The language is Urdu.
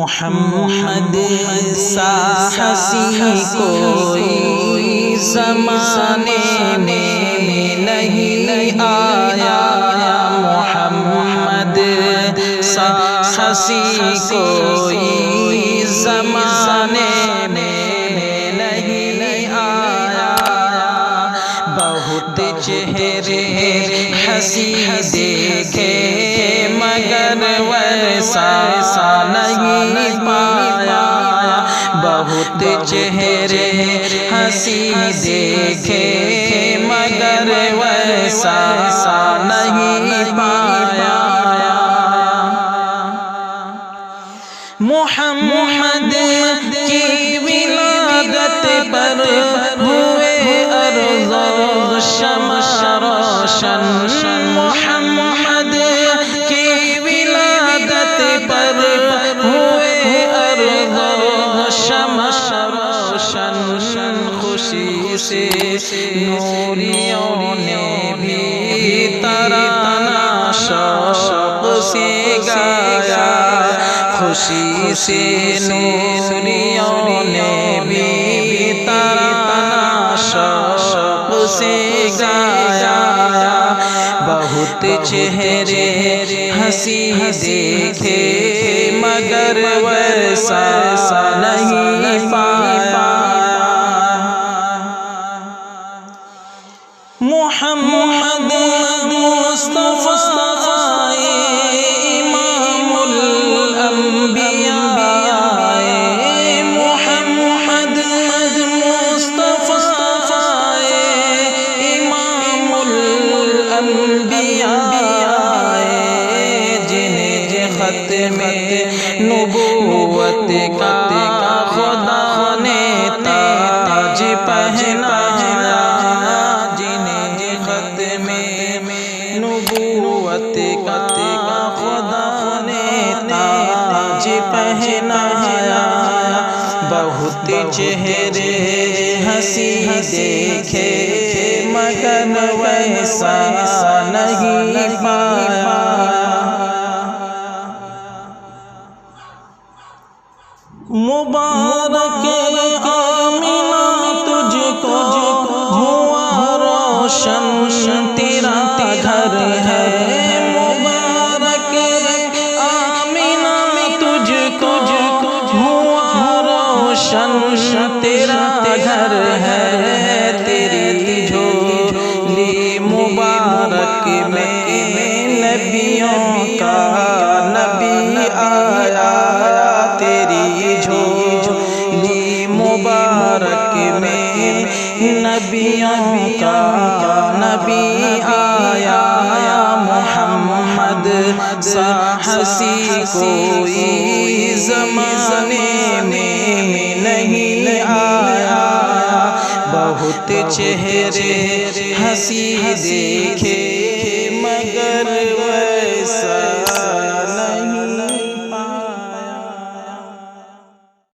محمد سا حسین کوئی زمانے میں نہیں آیا، محمد سا حسین کوئی زمانے میں نہیں آیا، بہت چہرے حسین دیکھے مگر ویسا نہیں پایا، بہت چہرے حسین دیکھے مگر ویسا نہیں پایا، محمد کی ولادت پر ہوئے ارض و شمس روشن، محمد کی ولادت پر ہوئے ارض و شمس روشن، خوشی سے نوریوں نے بھی ترانہ شوق سے گایا، خوشی سے نوریوں نے بھی ترانہ شوق سے گایا، بہت چہرے حسین دیکھے مگر ویسا نہیں پایا، محمد مصطفیٰ نبوت کا خدا نے تاج پہنایا، جنہیں ختم نبوت کا خدا نے تاج پہنایا، بہت چہرے حسین دیکھے مگر ویسا نہیں پایا، مبارک آمینہ تجھ کو ہوا روشن تیرا گھر ہے، مبارک آمینہ تجھ کو ہوا روشن تیرا گھر ہے، تیری جھولی مبارک میں نبیوں کا نبی آیا، تیری جھولی مبارک میں نبیوں کا نبی آیا، محمد سا حسین کوئی زمانے میں نہیں آیا، بہت چہرے حسین دیکھے مگر